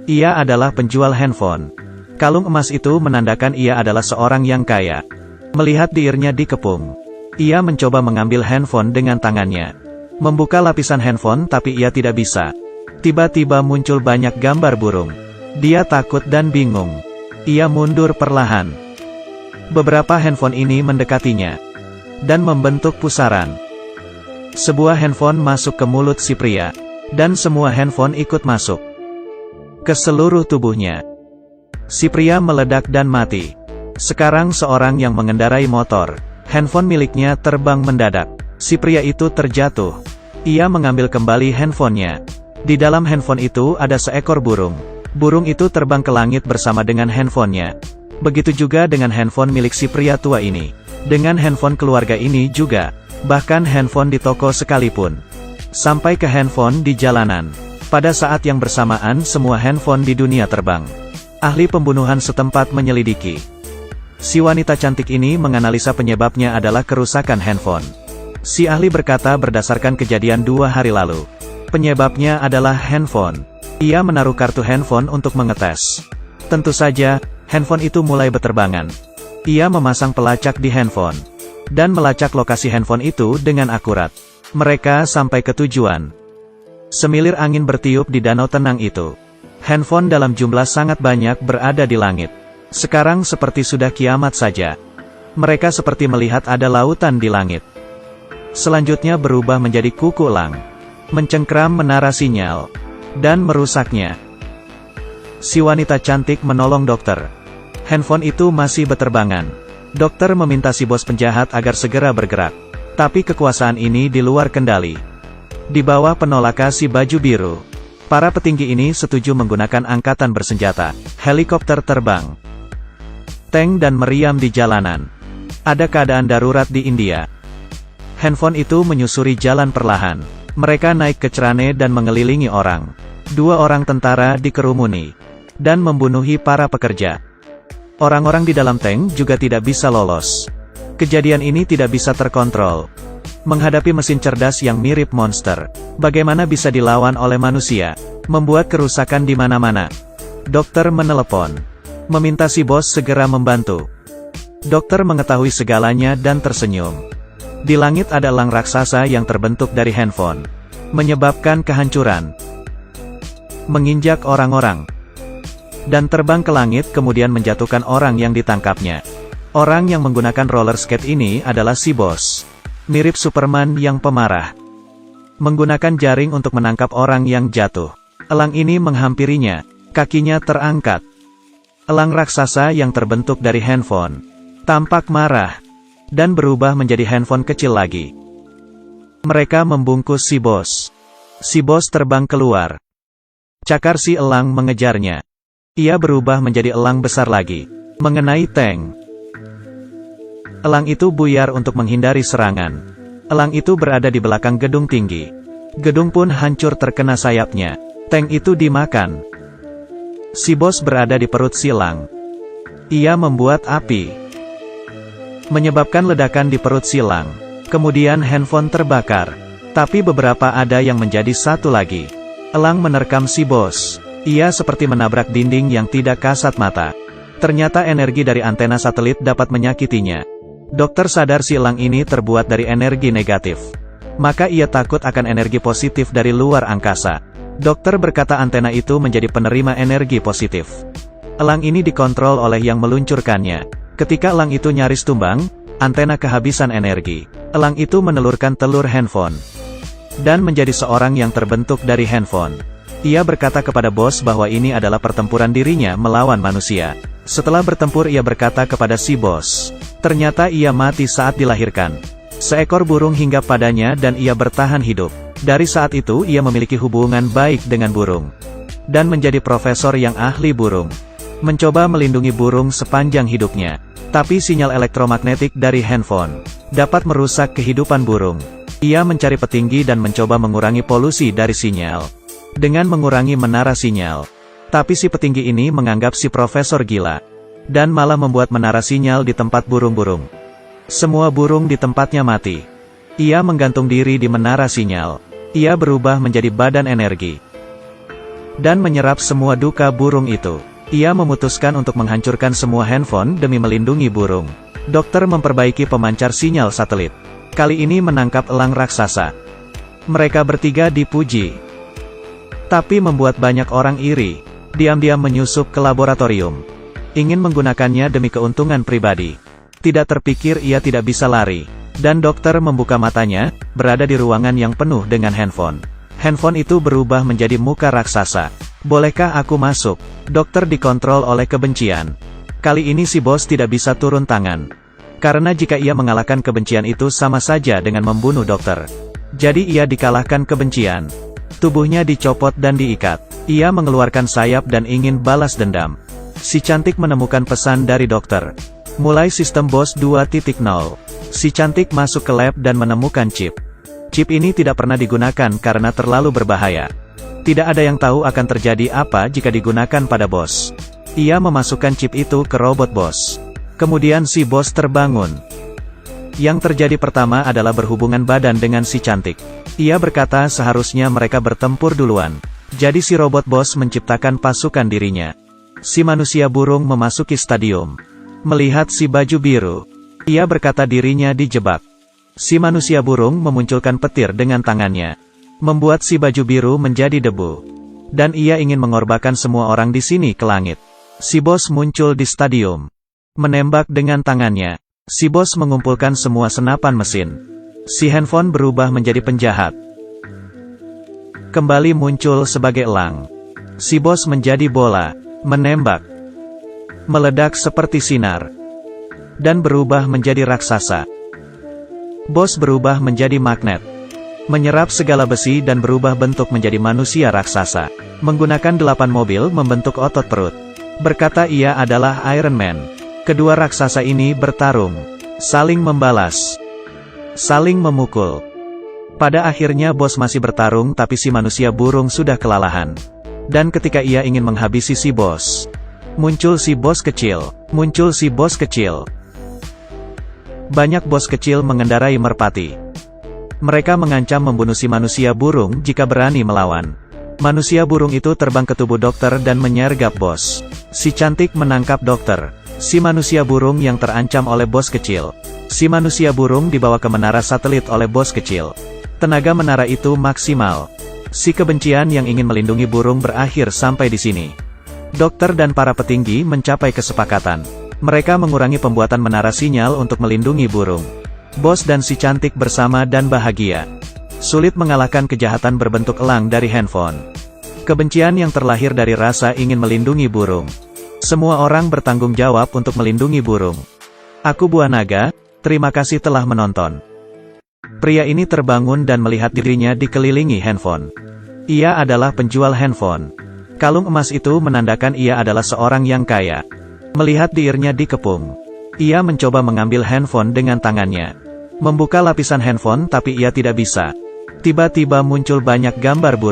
Ia adalah penjual handphone. Kalung emas itu menandakan ia adalah seorang yang kaya. Melihat diirnya dikepung, ia mencoba mengambil handphone dengan tangannya. Membuka lapisan handphone tapi ia tidak bisa. Tiba-tiba muncul banyak gambar burung. Dia takut dan bingung. Ia mundur perlahan. Beberapa handphone ini mendekatinya dan membentuk pusaran. Sebuah handphone masuk ke mulut si pria, dan semua handphone ikut masuk ke seluruh tubuhnya. Si pria meledak dan mati. Sekarang seorang yang mengendarai motor, handphone miliknya terbang mendadak. Si pria itu terjatuh. Ia mengambil kembali handphonenya. Di dalam handphone itu ada seekor burung. Burung itu terbang ke langit bersama dengan handphonenya. Begitu juga dengan handphone milik si pria tua ini. Dengan handphone keluarga ini juga. Bahkan handphone di toko sekalipun. Sampai ke handphone di jalanan. Pada saat yang bersamaan semua handphone di dunia terbang. Ahli pembunuhan setempat menyelidiki. Si wanita cantik ini menganalisa penyebabnya adalah kerusakan handphone. Si ahli berkata berdasarkan kejadian 2 hari lalu. Penyebabnya adalah handphone. Ia menaruh kartu handphone untuk mengetes. Tentu saja, handphone itu mulai berterbangan. Ia memasang pelacak di handphone. Dan melacak lokasi handphone itu dengan akurat. Mereka sampai ke tujuan. Semilir angin bertiup di danau tenang itu. Handphone dalam jumlah sangat banyak berada di langit. Sekarang seperti sudah kiamat saja. Mereka seperti melihat ada lautan di langit. Selanjutnya berubah menjadi kuku elang. Mencengkram menara sinyal. Dan merusaknya. Si wanita cantik menolong dokter. Handphone itu masih berterbangan. Dokter meminta si bos penjahat agar segera bergerak. Tapi kekuasaan ini di luar kendali. Di bawah penolakan si baju biru. Para petinggi ini setuju menggunakan angkatan bersenjata. Helikopter terbang. Tank dan meriam di jalanan. Ada keadaan darurat di India. Handphone itu menyusuri jalan perlahan. Mereka naik ke cerane dan mengelilingi orang. 2 orang tentara dikerumuni. Dan membunuhi para pekerja. Orang-orang di dalam tank juga tidak bisa lolos. Kejadian ini tidak bisa terkontrol. Menghadapi mesin cerdas yang mirip monster, bagaimana bisa dilawan oleh manusia? Membuat kerusakan di mana-mana. Dokter menelepon. Meminta si bos segera membantu. Dokter mengetahui segalanya dan tersenyum. Di langit ada elang raksasa yang terbentuk dari handphone. Menyebabkan kehancuran. Menginjak orang-orang. Dan terbang ke langit kemudian menjatuhkan orang yang ditangkapnya. Orang yang menggunakan roller skate ini adalah si bos. Mirip Superman yang pemarah. Menggunakan jaring untuk menangkap orang yang jatuh. Elang ini menghampirinya. Kakinya terangkat. Elang raksasa yang terbentuk dari handphone. Tampak marah. Dan berubah menjadi handphone kecil lagi. Mereka membungkus si bos. Si bos terbang keluar. Cakar si elang mengejarnya. Ia berubah menjadi elang besar lagi. Mengenai tank. Elang itu buyar untuk menghindari serangan. Elang itu berada di belakang gedung tinggi. Gedung pun hancur terkena sayapnya. Tank itu dimakan. Si bos berada di perut si elang. Ia membuat api. Menyebabkan ledakan di perut si elang. Kemudian handphone terbakar. Tapi beberapa ada yang menjadi satu lagi. Elang menerkam si bos. Ia seperti menabrak dinding yang tidak kasat mata. Ternyata energi dari antena satelit dapat menyakitinya. Dokter sadar si elang ini terbuat dari energi negatif. Maka ia takut akan energi positif dari luar angkasa. Dokter berkata antena itu menjadi penerima energi positif. Elang ini dikontrol oleh yang meluncurkannya. Ketika elang itu nyaris tumbang, antena kehabisan energi. Elang itu menelurkan telur handphone. Dan menjadi seorang yang terbentuk dari handphone. Ia berkata kepada bos bahwa ini adalah pertempuran dirinya melawan manusia. Setelah bertempur ia berkata kepada si bos. Ternyata ia mati saat dilahirkan. Seekor burung hinggap padanya dan ia bertahan hidup. Dari saat itu ia memiliki hubungan baik dengan burung. Dan menjadi profesor yang ahli burung. Mencoba melindungi burung sepanjang hidupnya. Tapi sinyal elektromagnetik dari handphone dapat merusak kehidupan burung. Ia mencari petinggi dan mencoba mengurangi polusi dari sinyal. Dengan mengurangi menara sinyal. Tapi si petinggi ini menganggap si profesor gila. Dan malah membuat menara sinyal di tempat burung-burung. Semua burung di tempatnya mati. Ia menggantung diri di menara sinyal. Ia berubah menjadi badan energi. dan menyerap semua duka burung itu. Ia memutuskan untuk menghancurkan semua handphone demi melindungi burung. Dokter memperbaiki pemancar sinyal satelit. Kali ini menangkap elang raksasa. Mereka bertiga dipuji, tapi membuat banyak orang iri. Diam-diam menyusup ke laboratorium, ingin menggunakannya demi keuntungan pribadi. Tidak terpikir ia tidak bisa lari, dan dokter membuka matanya, berada di ruangan yang penuh dengan handphone. Handphone itu berubah menjadi muka raksasa. Bolehkah aku masuk? Dokter dikontrol oleh kebencian. Kali ini si bos tidak bisa turun tangan, karena jika ia mengalahkan kebencian itu sama saja dengan membunuh dokter. Jadi ia dikalahkan kebencian. Tubuhnya dicopot dan diikat. Ia mengeluarkan sayap dan ingin balas dendam. Si cantik menemukan pesan dari dokter. Mulai sistem BOSS 2.0. Si cantik masuk ke lab dan menemukan chip. Chip ini tidak pernah digunakan karena terlalu berbahaya. Tidak ada yang tahu akan terjadi apa jika digunakan pada bos. Ia memasukkan chip itu ke robot bos. Kemudian si bos terbangun. Yang terjadi pertama adalah berhubungan badan dengan si cantik. Ia berkata seharusnya mereka bertempur duluan. Jadi si robot bos menciptakan pasukan dirinya. Si manusia burung memasuki stadium. Melihat si baju biru, ia berkata dirinya dijebak. Si manusia burung memunculkan petir dengan tangannya, membuat si baju biru menjadi debu. Dan ia ingin mengorbankan semua orang di sini ke langit. Si bos muncul di stadium, menembak dengan tangannya. Si bos mengumpulkan semua senapan mesin. Si handphone berubah menjadi penjahat, kembali muncul sebagai elang. Si bos menjadi bola, menembak, meledak seperti sinar, dan berubah menjadi raksasa. Bos berubah menjadi magnet, menyerap segala besi dan berubah bentuk menjadi manusia raksasa. Menggunakan 8 mobil membentuk otot perut. Berkata ia adalah Iron Man. Kedua raksasa ini bertarung, saling membalas, saling memukul. Pada akhirnya bos masih bertarung tapi si manusia burung sudah kelalahan. Dan ketika ia ingin menghabisi si bos, muncul si bos kecil, muncul si bos kecil. Banyak bos kecil mengendarai merpati. Mereka mengancam membunuh si manusia burung jika berani melawan. Manusia burung itu terbang ke tubuh dokter dan menyergap bos. Si cantik menangkap dokter. Si manusia burung yang terancam oleh bos kecil. Si manusia burung dibawa ke menara satelit oleh bos kecil. Tenaga menara itu maksimal. Si kebencian yang ingin melindungi burung berakhir sampai di sini. Dokter dan para petinggi mencapai kesepakatan. Mereka mengurangi pembuatan menara sinyal untuk melindungi burung. Bos dan si cantik bersama dan bahagia. Sulit mengalahkan kejahatan berbentuk elang dari handphone. Kebencian yang terlahir dari rasa ingin melindungi burung. Semua orang bertanggung jawab untuk melindungi burung. Aku Buah Naga, terima kasih telah menonton. Pria ini terbangun dan melihat dirinya dikelilingi handphone. Ia adalah penjual handphone. Kalung emas itu menandakan ia adalah seorang yang kaya. Melihat diirnya dikepung, ia mencoba mengambil handphone dengan tangannya. Membuka lapisan handphone tapi ia tidak bisa. Tiba-tiba muncul banyak gambar burung.